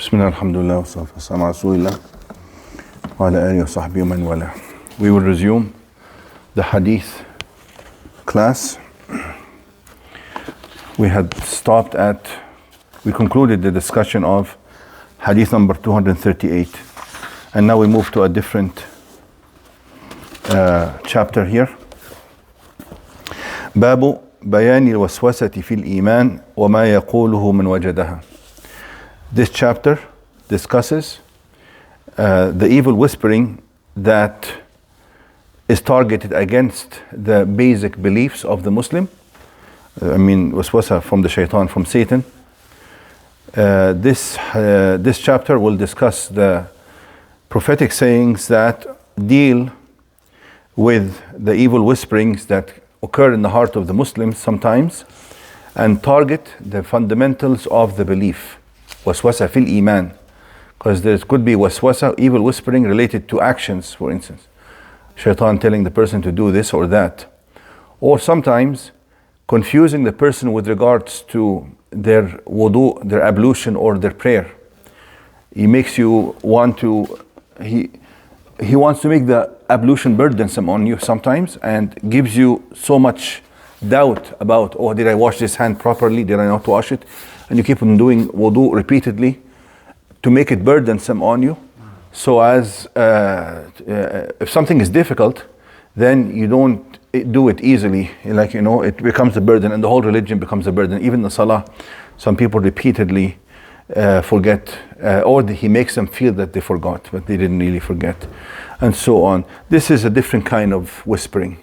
Bismillah, alhamdulillah, wa salatu wa salam ala rasulillah wa ala alihi wa sahbihi wa man wala. We will resume the Hadith class. We had stopped we concluded the discussion of Hadith number 238. And now we move to a different chapter here. باب بيان الوسوسة في الإيمان وما يقوله من وجدها. This chapter discusses the evil whispering that is targeted against the basic beliefs of the Muslim. Waswasa from the shaitan, from Satan. This chapter will discuss the prophetic sayings that deal with the evil whisperings that occur in the heart of the Muslims sometimes and target the fundamentals of the belief. Waswasa fil Iman, because there could be waswasa, evil whispering related to actions, for instance. Shaitan telling the person to do this or that. Or sometimes confusing the person with regards to their wudu, their ablution or their prayer. He makes you want to, he wants to make the ablution burdensome on you sometimes and gives you so much doubt about, oh, did I wash this hand properly? Did I not wash it? And you keep on doing wudu repeatedly to make it burdensome on you. So as if something is difficult, then you don't do it easily. It becomes a burden, and the whole religion becomes a burden. Even the salah, some people repeatedly forget, or he makes them feel that they forgot, but they didn't really forget, and so on. This is a different kind of whispering.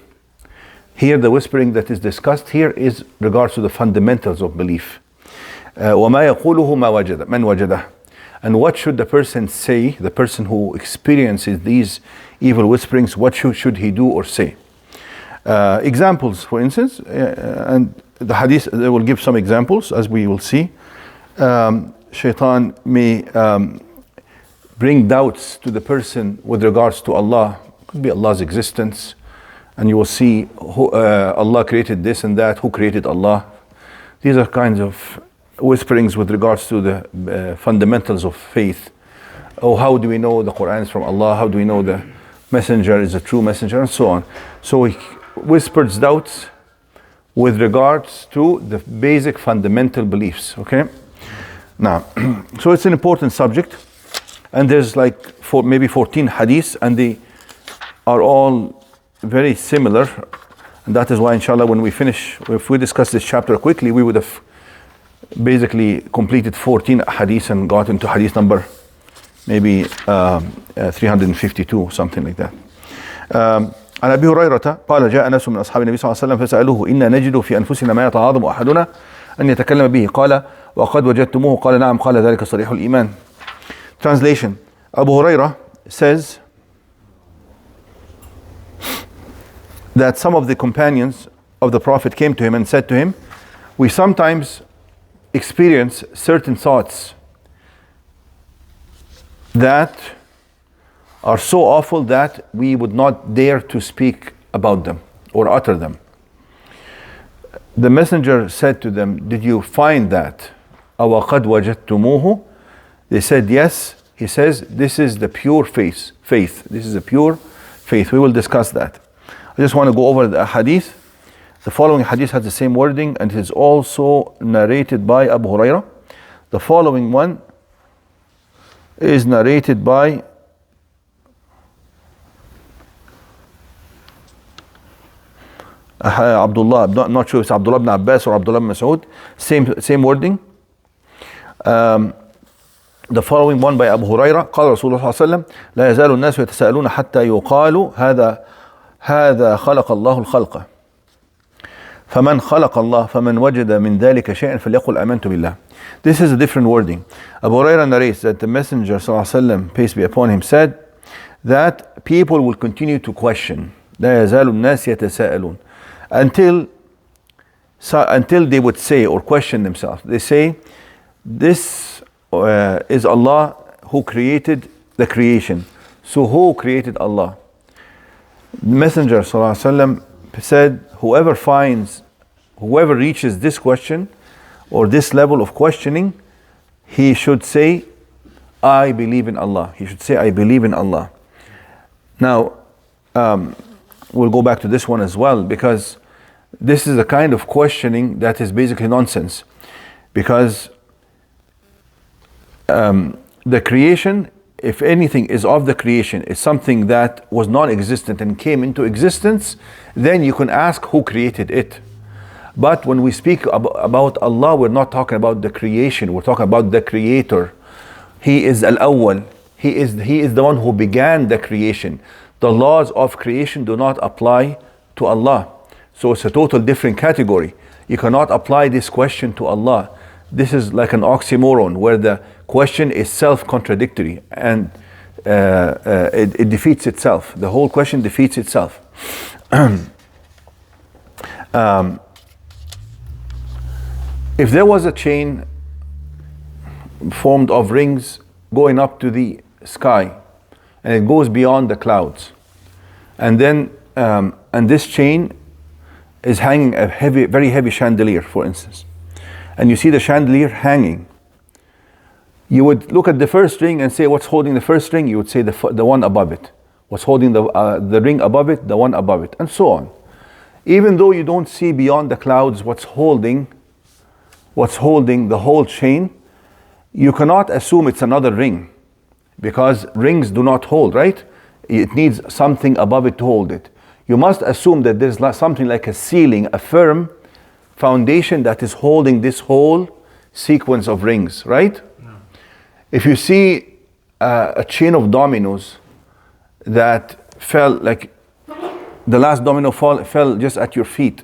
Here, the whispering that is discussed here is regards to the fundamentals of belief. وَمَا يَقُولُهُ مَنْ وَجَدَهُ. And what should the person say, the person who experiences these evil whisperings, what should he do or say? Examples, for instance, and the hadith, they will give some examples, as we will see. Shaitan may bring doubts to the person with regards to Allah. It could be Allah's existence, and you will see Allah created this and that, who created Allah. These are kinds of whisperings with regards to the fundamentals of faith. Oh, how do we know the Quran is from Allah? How do we know the messenger is a true messenger? And so on. So he whispers doubts with regards to the basic fundamental beliefs. Okay? Now, so it's an important subject. And there's maybe 14 hadiths, and they are all very similar. And that is why, inshallah, when we finish, if we discuss this chapter quickly, we would have basically completed 14 hadiths and got into hadith number maybe 352, something like that. عن أبي هريرة قال جاء ناس من أصحاب النبي صلى الله عليه وسلم فسألوه إن نجد في أنفسنا ما يتعاظم أحدنا أن يتكلم به قال وقد وجدتموه قال نعم قال ذلك صريح الإيمان. Translation. Abu Hurairah says that some of the companions of the Prophet came to him and said to him, we sometimes experience certain thoughts that are so awful that we would not dare to speak about them or utter them. The messenger said to them, did you find that? أَوَقَدْ وَجَدْتُمُوهُ. They said yes. He says this is the pure faith. This is the pure faith. We will discuss that. I just want to go over the hadith. The following hadith has the same wording and it is also narrated by Abu Hurairah. The following one is narrated by Abdullah. I'm not sure if it's Abdullah ibn Abbas or Abdullah ibn Mas'ud. Same wording. The following one by Abu Hurairah قال رسول الله صلى الله عليه وسلم لا يزال الناس يتساءلون حتى يقال هذا خلق الله الخلق فمن خلق الله فمن وجد من ذلك شيئا فليقل آمنت بالله. This is a different wording. Abu Hurairah narrates that the Messenger صلى الله عليه وسلم, peace be upon him, said that people will continue to question. لا يزال الناس يتساءلون until they would say or question themselves. They say, this is Allah who created the creation. So who created Allah? The Messenger صلى الله عليه وسلم said, whoever reaches this question or this level of questioning, he should say, I believe in Allah. He should say, I believe in Allah. Now, we'll go back to this one as well, because this is a kind of questioning that is basically nonsense. Because the creation, if anything is of the creation, is something that was non-existent and came into existence, then you can ask who created it. But when we speak about Allah, we're not talking about the creation, we're talking about the creator. He is al-awwal. He is the one who began the creation. The laws of creation do not apply to Allah. So it's a total different category. You cannot apply this question to Allah. This is like an oxymoron, where the question is self-contradictory, and it defeats itself. The whole question defeats itself. If there was a chain formed of rings going up to the sky, and it goes beyond the clouds, and then and this chain is hanging a very heavy chandelier, for instance, and you see the chandelier hanging, you would look at the first ring and say, what's holding the first ring? You would say the one above it. What's holding the ring above it? The one above it, and so on. Even though you don't see beyond the clouds what's holding the whole chain, you cannot assume it's another ring, because rings do not hold, right? It needs something above it to hold it. You must assume that there's something like a ceiling, a firm foundation that is holding this whole sequence of rings, right? No. If you see a chain of dominoes that fell, like the last domino fell just at your feet,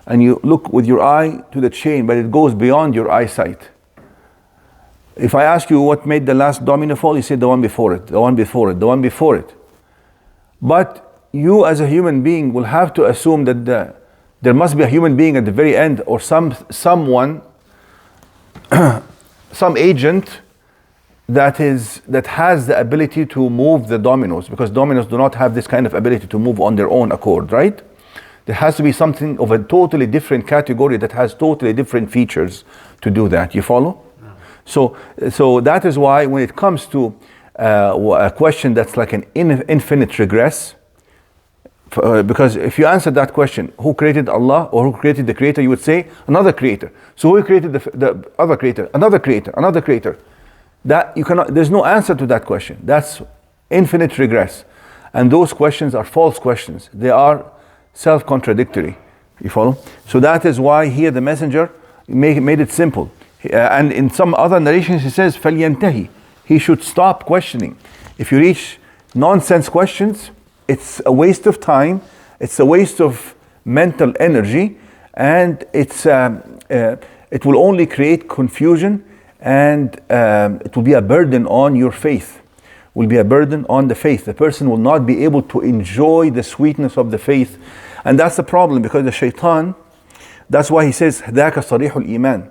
and you look with your eye to the chain, but it goes beyond your eyesight. If I ask you what made the last domino fall, you say the one before it, the one before it, the one before it. But you as a human being will have to assume that there must be a human being at the very end, or someone, some agent that has the ability to move the dominoes, because dominoes do not have this kind of ability to move on their own accord, right? There has to be something of a totally different category that has totally different features to do that. You follow? So that is why when it comes to a question that's like an infinite regress, because if you answer that question, who created Allah or who created the creator, you would say another creator. So who created the other creator? Another creator, another creator. That you cannot. There's no answer to that question. That's infinite regress, and those questions are false questions. They are self-contradictory. You follow? So that is why here the messenger made it simple. And in some other narrations he says, فَلْيَنْتَهِ. He should stop questioning. If you reach nonsense questions, it's a waste of time, it's a waste of mental energy, and it will only create confusion, and it will be a burden on your faith. Will be a burden on the faith. The person will not be able to enjoy the sweetness of the faith. And that's the problem, because the shaitan, that's why he says, ذَاكَ صَرِيحُ الْإِيمَانِ.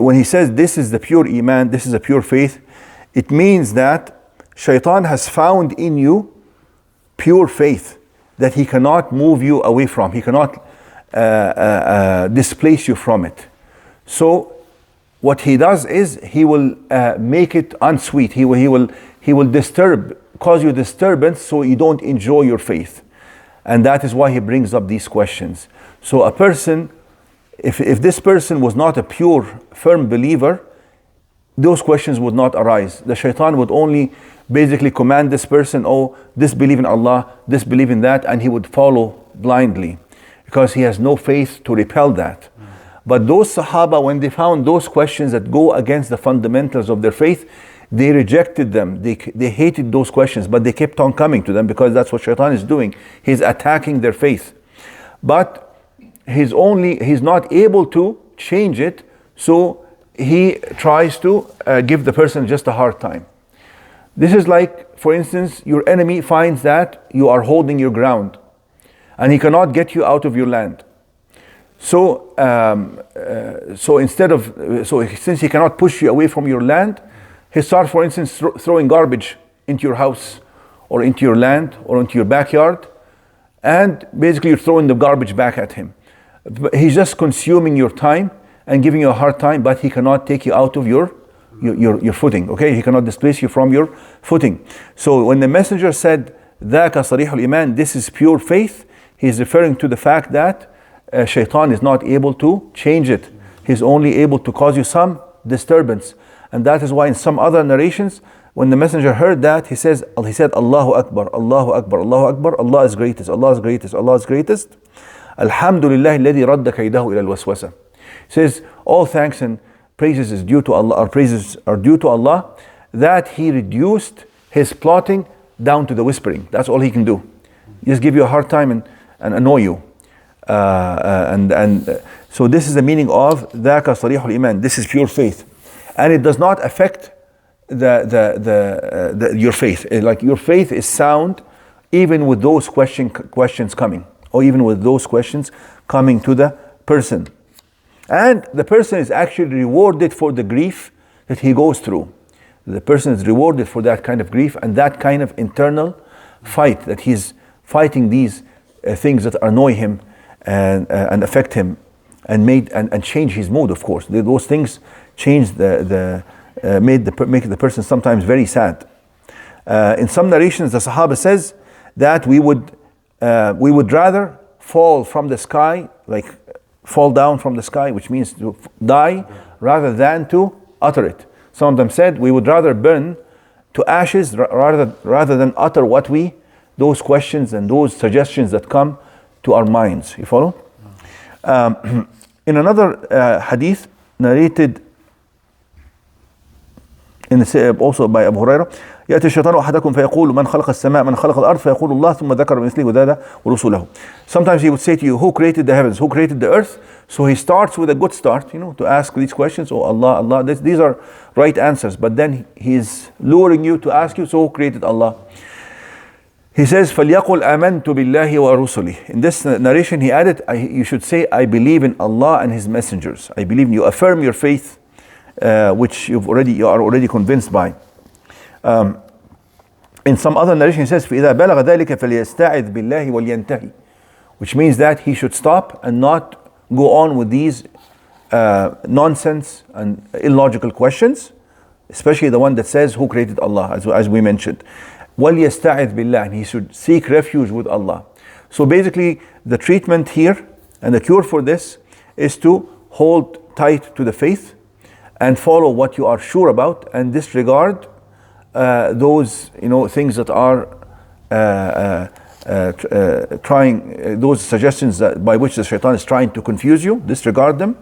When he says this is the pure Iman, this is a pure faith, it means that shaitan has found in you pure faith that he cannot move you away from. He cannot displace you from it. So what he does is he will make it unsweet. He will cause you disturbance, so you don't enjoy your faith. And that is why he brings up these questions. So a person, if this person was not a pure, firm believer, those questions would not arise. The shaitan would only basically command this person, oh, this believe in Allah, this believe in that, and he would follow blindly, because he has no faith to repel that. But those Sahaba, when they found those questions that go against the fundamentals of their faith, they rejected them. They hated those questions, but they kept on coming to them, because that's what shaitan is doing. He's attacking their faith. But he's not able to change it, so he tries to give the person just a hard time. This is like, for instance, your enemy finds that you are holding your ground, and he cannot get you out of your land. So since he cannot push you away from your land, he starts, for instance, throwing garbage into your house, or into your land, or into your backyard, and basically you're throwing the garbage back at him. He's just consuming your time and giving you a hard time, but he cannot take you out of your your footing. Okay, he cannot displace you from your footing. So when the messenger said ذاك صريح الإيمان, this is pure faith, he's referring to the fact that shaitan is not able to change it. He's only able to cause you some disturbance. And that is why in some other narrations, when the messenger heard that, he said Allahu Akbar, Allahu Akbar, Allahu Akbar, Allah is greatest, Allah is greatest, Allah is greatest. Alhamdulillah alladhi radda kaydahu ila al-waswasa. He says all thanks and praises is due to Allah, or praises are due to Allah, that he reduced his plotting down to the whispering. That's all he can do. Just give you a hard time and annoy you. So this is the meaning of ذاك صريح الإيمان. This is pure faith, and it does not affect your faith. Like your faith is sound, even with those questions coming, or even with those questions coming to the person, and the person is actually rewarded for the grief that he goes through. The person is rewarded for that kind of grief and that kind of internal fight, that he's fighting these things that annoy him and affect him and change his mood. Of course, those things change make the person sometimes very sad. In some narrations, the Sahaba says that we would rather fall from the sky, like fall down from the sky, which means to die, rather than to utter it. Some of them said we would rather burn to ashes rather than utter those questions and those suggestions that come to our minds. You follow? In another hadith narrated also by Abu Hurairah, يأتي الشيطان أحدكم فيقول من خلق السماء من خلق الأرض فيقول الله ثم ذكر مثله وذاذا ورسله. Sometimes he would say to you, who created the heavens, who created the earth? So he starts with a good start, to ask these questions. Oh Allah, Allah, these are right answers. But then he's luring you to ask you, so who created Allah? He says, فَلْيَقُلْ آمَنْتُ بِاللَّهِ وَرُسُلِهِ. In this narration he added, you should say, I believe in Allah and His messengers. I believe in you. Affirm your faith, which you are already convinced by. In some other narration he says, فَإِذَا بَلَغَ ذَلِكَ فَلْيَسْتَعِذْ بِاللَّهِ وَلْيَنْتَهِ, which means that he should stop and not go on with these nonsense and illogical questions, especially the one that says, who created Allah, as we mentioned. وَلْيَسْتَعِذْ بِاللَّهِ, and he should seek refuge with Allah. So basically, the treatment here and the cure for this is to hold tight to the faith and follow what you are sure about, and disregard those things that are trying, those suggestions by which the shaitan is trying to confuse you. Disregard them,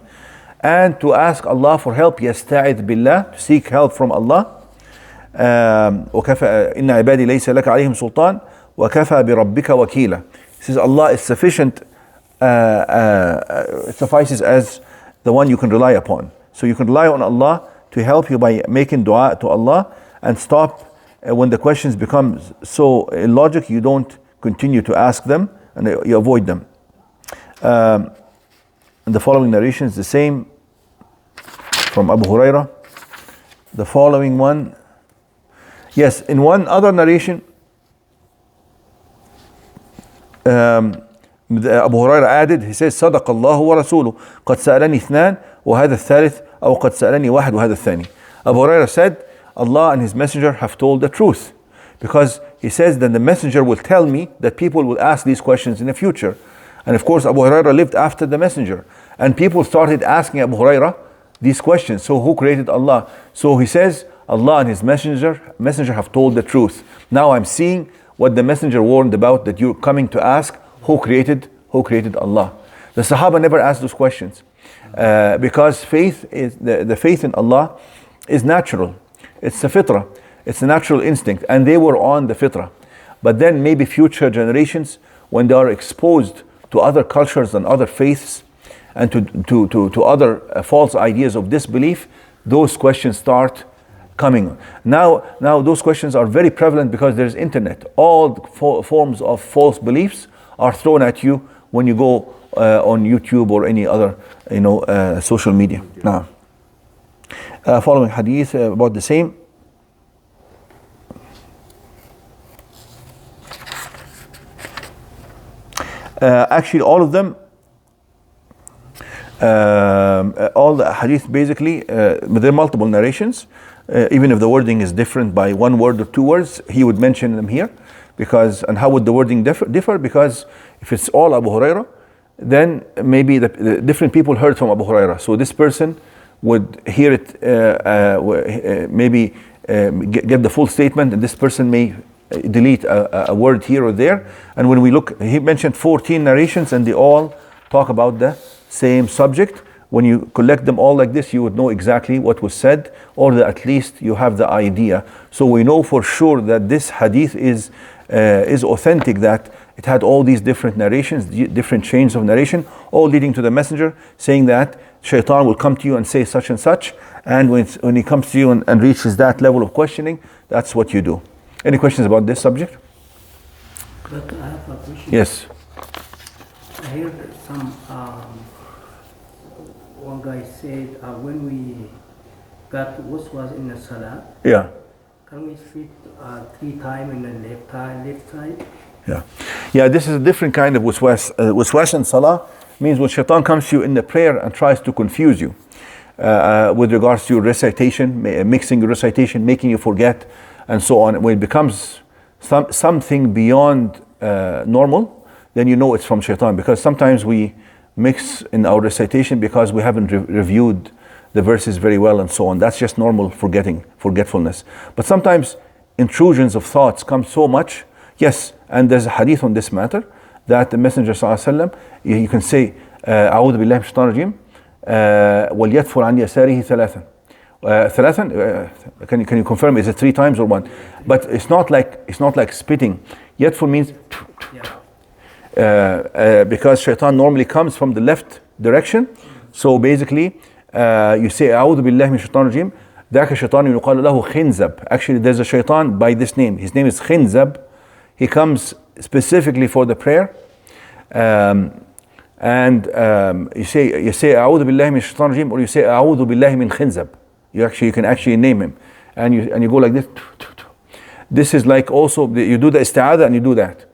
and to ask Allah for help. يَسْتَعِذْ بِاللَّهِ, to seek help from Allah. وَكَفَى إِنَّ عِبَادِي لَيْسَ لَكَ عَلَيْهِمْ سُلْطَانٌ وَكَفَى بِرَبِّكَ وَكِيلًا. He says Allah is sufficient, it suffices as the one you can rely upon. So you can rely on Allah to help you by making dua to Allah, and stop when the questions become so illogical, you don't continue to ask them and you avoid them. And the following narration is the same from Abu Hurairah. The following one, yes, in one other narration, Abu Hurairah added, he says, صدق الله ورسوله قد سألني اثنان وهذا الثالث أو قد سألني واحد وهذا الثاني. Abu Hurairah said, Allah and His Messenger have told the truth, because he says that the Messenger will tell me that people will ask these questions in the future. And of course Abu Hurairah lived after the Messenger, and people started asking Abu Hurairah these questions. So who created Allah? So he says, Allah and His Messenger have told the truth. Now I'm seeing what the Messenger warned about, that you're coming to ask, who created Allah. The Sahaba never asked those questions, because the faith in Allah is natural. It's the fitrah, it's a natural instinct, and they were on the fitrah. But then maybe future generations, when they are exposed to other cultures and other faiths, and to other false ideas of disbelief, those questions start coming. Now those questions are very prevalent because there's internet. All forms of false beliefs are thrown at you when you go on YouTube or any other social media. Now, following hadith about the same. Actually, all of them, All the hadith basically, there are multiple narrations. Even if the wording is different by one word or two words, he would mention them here. Because, and how would the wording differ? Because if it's all Abu Huraira, then maybe the different people heard from Abu Huraira. So this person would hear it, maybe get the full statement, and this person may delete a word here or there. And when we look, he mentioned 14 narrations, and they all talk about the same subject. When you collect them all like this, you would know exactly what was said, or at least you have the idea. So we know for sure that this hadith is authentic, that it had all these different narrations, different chains of narration, all leading to the messenger saying that shaitan will come to you and say such and such, and when he comes to you and reaches that level of questioning, that's what you do. Any questions about this subject? But I have a question. Yes. I heard some one guy said when we got waswas in the salah, Yeah. can we sit 3 times in the left side? Yeah, this is a different kind of waswas. Waswas in salah means when shaitan comes to you in the prayer and tries to confuse you with regards to your recitation, mixing your recitation, making you forget, and so on. When it becomes something beyond normal, then you know it's from shaitan. Because sometimes we mix in our recitation because we haven't reviewed the verses very well and so on. That's just normal forgetfulness. But sometimes intrusions of thoughts come so much. Yes, and there's a hadith on this matter that the Messenger ﷺ, you can say أعوذ بالله من الشيطان الرجيم وليدفر عن يساره ثلاثا. Can you confirm, is it 3 times or 1? But it's not like spitting. Yadfur means because shaitan normally comes from the left direction. So basically you say أعوذ بالله من الشيطان الرجيم ذاك الشيطان يقال له خنزب. Actually there's a shaitan by this name. His name is Khinzab. He comes specifically for the prayer, and you say أعوذ بالله من الشيطان الرجيم, or you say أعوذ بالله من خنزب. You can actually name him, and you go like this. This is like also you do the isti'adha and you do that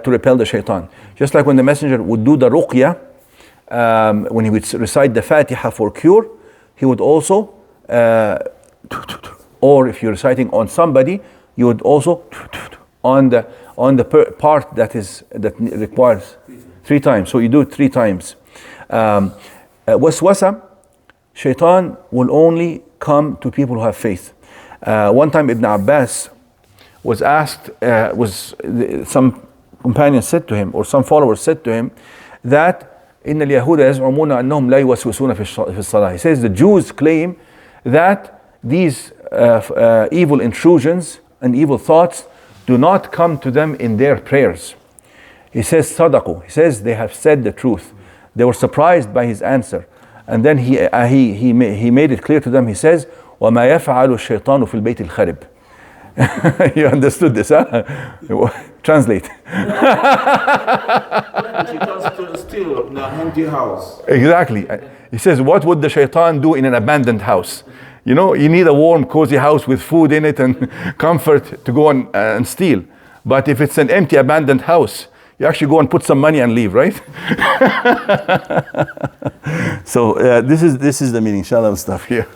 to repel the shaitan. Just like when the messenger would do the ruqya, when he would recite the Fatiha for cure, he would also, or if you're reciting on somebody, you would also on the part that requires 3 times. So you do it 3 times. Waswasa, shaitan will only come to people who have faith. One time Ibn Abbas was asked, some companions said to him, or some followers said to him, that إن اليهود يزعمون أنهم لا يوسوسون في الصلاة. He says the Jews claim that these evil intrusions and evil thoughts do not come to them in their prayers. He says صدقوا. He says they have said the truth. They were surprised by his answer, and then he made it clear to them. He says وما يفعل الشيطان في البيت الخرب. You understood this, huh? Translate. Still in an empty house. Exactly. He says, what would the shaitan do in an abandoned house? You know, you need a warm, cozy house with food in it and comfort to go and steal. But if it's an empty, abandoned house, you actually go and put some money and leave, right? So this is the meaning. Inshallah, we'll stop here.